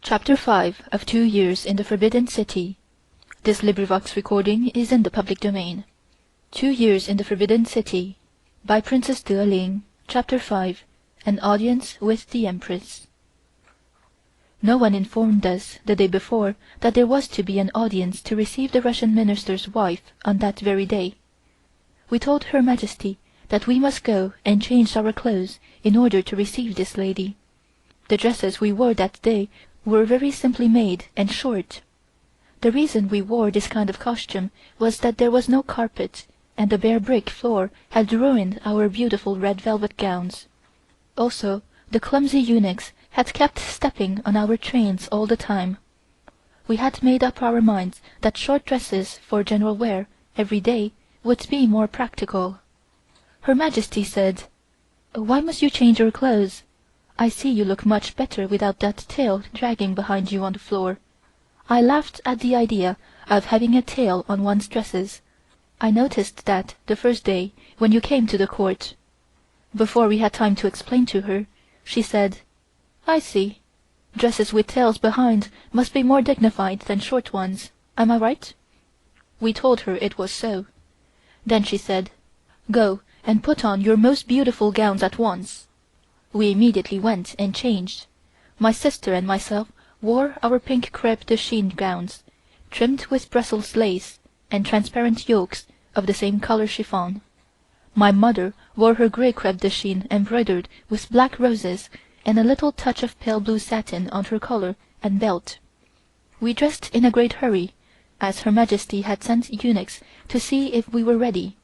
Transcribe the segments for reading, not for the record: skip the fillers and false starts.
Chapter 5 of 2 Years in the Forbidden City. This recording is in the public domain. 2 Years in the Forbidden City by Princess de Ling. Chapter 5. An Audience with the Empress. No one informed us the day before that there was to be an audience to receive the Russian minister's wife on that very day. We told Her Majesty that we must go and change our clothes in order to receive this lady. The dresses we wore that day were very simply made and short. The reason we wore this kind of costume was that there was no carpet, and the bare brick floor had ruined our beautiful red velvet gowns. Also, the clumsy eunuchs had kept stepping on our trains all the time. We had made up our minds that short dresses for general wear every day would be more practical. Her Majesty said, "Why must you change your clothes? I see you look much better without that tail dragging behind you on the floor." I laughed at the idea of having a tail on one's dresses. I noticed that the first day when you came to the court. Before we had time to explain to her, she said, "I see. Dresses with tails behind must be more dignified than short ones. Am I right?" We told her it was so. Then she said, "Go and put on your most beautiful gowns at once." We immediately went and changed. My sister and myself wore our pink crêpe de chine gowns, trimmed with Brussels lace and transparent yokes of the same color chiffon. My mother wore her grey crêpe de chine embroidered with black roses and a little touch of pale blue satin on her collar and belt. We dressed in a great hurry, as Her Majesty had sent eunuchs to see if we were ready.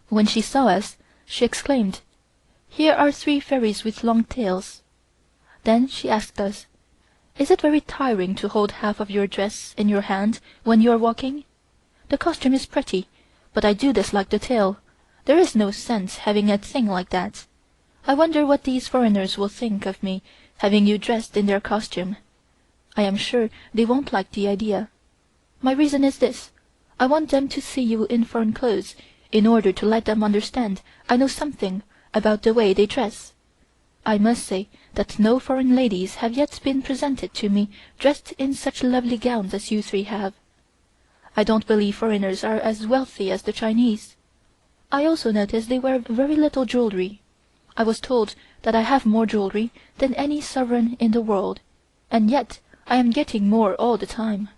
When she saw us, she exclaimed, "Here are 3 fairies with long tails." Then she asked us, "Is it very tiring to hold half of your dress in your hand when you are walking? The costume is pretty, but I do dislike the tail. There is no sense having a thing like that. I wonder what these foreigners will think of me having you dressed in their costume. I am sure they won't like the idea. My reason is this: I want them to see you in foreign clothes, in order to let them understand I know something about the way they dress. I must say that no foreign ladies have yet been presented to me dressed in such lovely gowns as you 3 have. I don't believe foreigners are as wealthy as the Chinese. I also notice they wear very little jewelry. I was told that I have more jewelry than any sovereign in the world, and yet I am getting more all the time."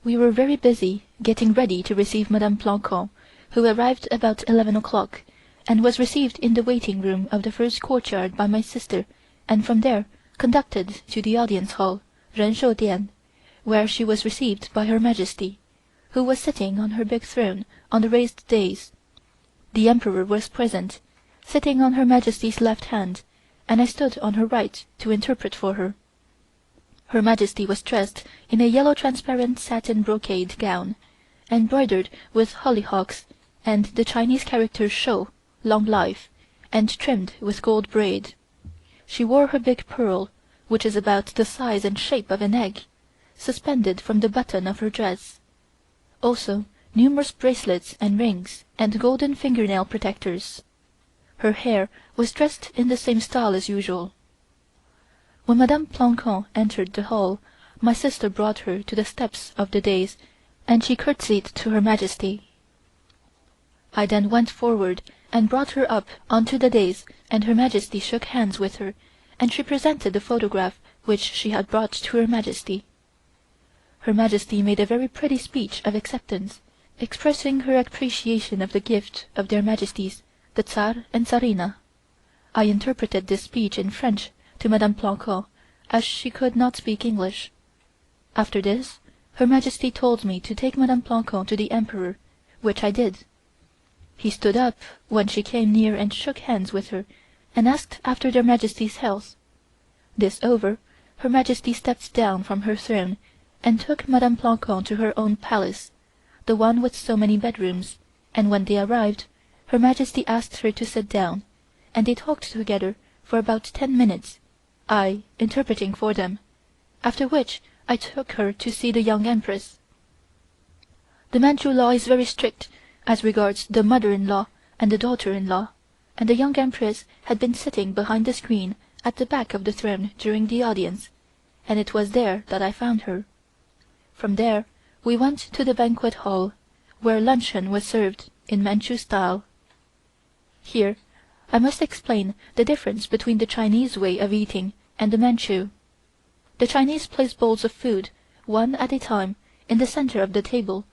We were very busy getting ready to receive Madame Plancon, who arrived about 11 o'clock, and was received in the waiting room of the first courtyard by my sister, and from there conducted to the audience hall, Ren Shou Dian, where she was received by Her Majesty, who was sitting on her big throne on the raised dais. The Emperor was present, sitting on Her Majesty's left hand, and I stood on her right to interpret for her. Her Majesty was dressed in a yellow transparent satin brocade gown, embroidered with hollyhocks and the Chinese character Shou, long life, and trimmed with gold braid. She wore her big pearl, which is about the size and shape of an egg, suspended from the button of her dress. Also numerous bracelets and rings and golden fingernail protectors. Her hair was dressed in the same style as usual. When Madame Plancon entered the hall, my sister brought her to the steps of the dais, and she curtsied to Her Majesty. I then went forward and brought her up onto the dais, and Her Majesty shook hands with her, and she presented the photograph which she had brought to Her Majesty. Her Majesty made a very pretty speech of acceptance, expressing her appreciation of the gift of their Majesties, the Tsar and Tsarina. I interpreted this speech in French to Madame Plancon, as she could not speak English. After this, Her Majesty told me to take Madame Plancon to the Emperor, which I did. He stood up when she came near and shook hands with her, and asked after their Majesties' health. This over, Her Majesty stepped down from her throne, and took Madame Plancon to her own palace, the one with so many bedrooms, and when they arrived, Her Majesty asked her to sit down, and they talked together for about 10 minutes, I interpreting for them, after which I took her to see the young Empress. The Manchu law is very strict as regards the mother-in-law and the daughter-in-law, and the young Empress had been sitting behind the screen at the back of the throne during the audience, and it was there that I found her. From there we went to the banquet hall, where luncheon was served in Manchu style. Here I must explain the difference between the Chinese way of eating and the Manchu. The Chinese place bowls of food, one at a time, in the center of the table,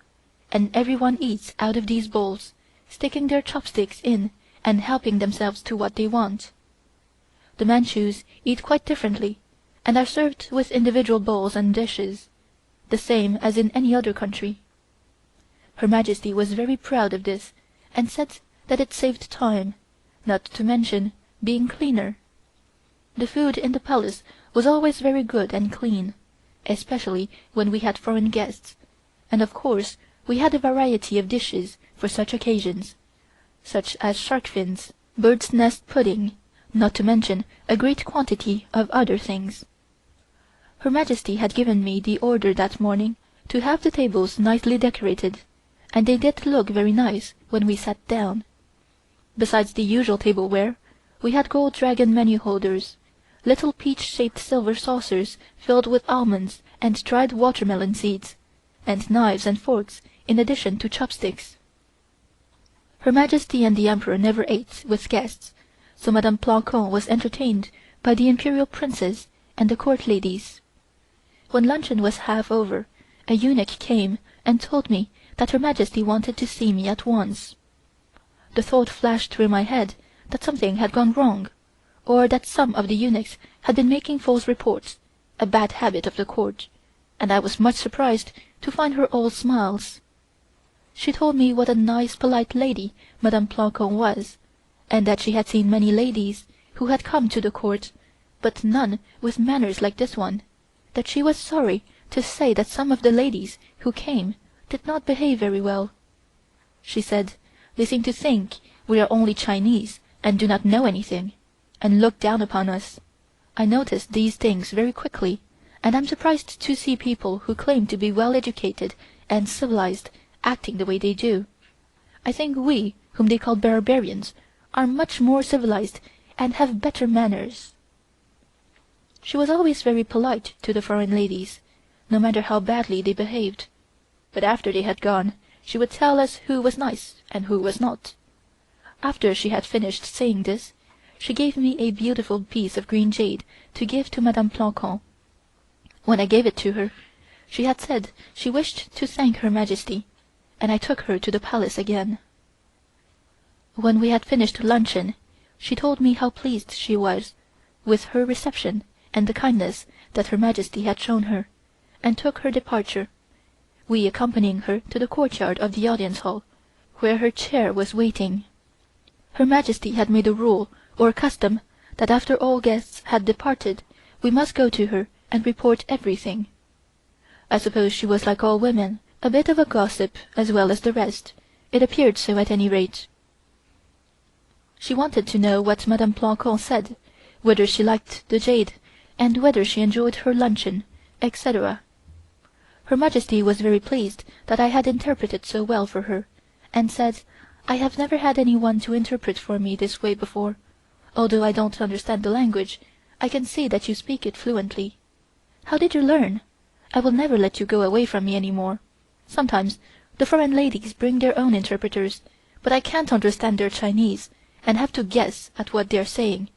and everyone eats out of these bowls, sticking their chopsticks in and helping themselves to what they want. The Manchus eat quite differently, and are served with individual bowls and dishes, the same as in any other country. Her Majesty was very proud of this, and said that it saved time, not to mention being cleaner. The food in the palace was always very good and clean, especially when we had foreign guests, and of course we had a variety of dishes for such occasions, such as shark fins, bird's nest pudding, not to mention a great quantity of other things. Her Majesty had given me the order that morning to have the tables nicely decorated, and they did look very nice when we sat down. Besides the usual tableware, we had gold dragon menu holders, little peach-shaped silver saucers filled with almonds and dried watermelon seeds, and knives and forks in addition to chopsticks. Her Majesty and the Emperor never ate with guests, so Madame Plancon was entertained by the Imperial Princess and the court ladies. When luncheon was half over, a eunuch came and told me that Her Majesty wanted to see me at once. The thought flashed through my head that something had gone wrong, or that some of the eunuchs had been making false reports, a bad habit of the court, and I was much surprised to find her all smiles. She told me what a nice polite lady Madame Plancon was, and that she had seen many ladies who had come to the court, but none with manners like this one, that she was sorry to say that some of the ladies who came did not behave very well. She said they seem to think we are only Chinese and do not know anything, and look down upon us. I noticed these things very quickly, and am surprised to see people who claim to be well educated and civilized acting the way they do. I think we, whom they call barbarians, are much more civilized and have better manners. She was always very polite to the foreign ladies, no matter how badly they behaved, but after they had gone she would tell us who was nice and who was not. After she had finished saying this, she gave me a beautiful piece of green jade to give to Madame Plancon. When I gave it to her, she had said she wished to thank Her Majesty, and I took her to the palace again. When we had finished luncheon, she told me how pleased she was with her reception and the kindness that Her Majesty had shown her, and took her departure, we accompanying her to the courtyard of the audience hall, where her chair was waiting. Her Majesty had made a rule or custom that after all guests had departed we must go to her and report everything. I suppose she was like all women, a bit of a gossip as well as the rest. It appeared so at any rate. She wanted to know what Madame Plancon said, whether she liked the jade, and whether she enjoyed her luncheon, etc. Her Majesty was very pleased that I had interpreted so well for her, and said, "I have never had any one to interpret for me this way before. Although I don't understand the language, I can see that you speak it fluently. How did you learn? I will never let you go away from me any more. Sometimes the foreign ladies bring their own interpreters, but I can't understand their Chinese, and have to guess at what they are saying,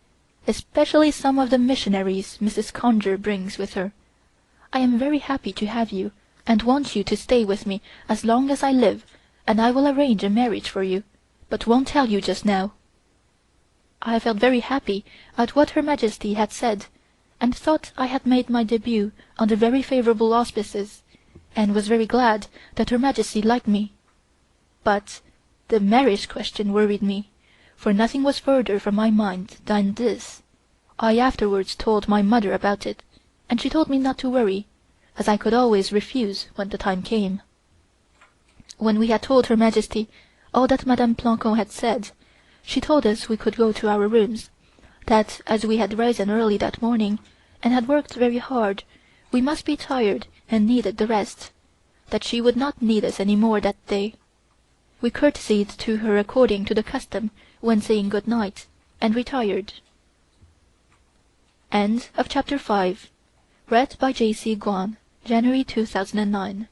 especially some of the missionaries Mrs. Conger brings with her. I am very happy to have you, and want you to stay with me as long as I live, and I will arrange a marriage for you, but won't tell you just now." I felt very happy at what Her Majesty had said, and thought I had made my debut under very favorable auspices, and was very glad that Her Majesty liked me. But the marriage question worried me, for nothing was further from my mind than this. I afterwards told my mother about it, and she told me not to worry, as I could always refuse when the time came. When we had told Her Majesty all that Madame Plancon had said, she told us we could go to our rooms, that as we had risen early that morning, and had worked very hard, we must be tired and needed the rest, that she would not need us any more that day. We courtesied to her according to the custom when saying good night, and retired. Chapter 6 Read by J.C. Guan, January 2009.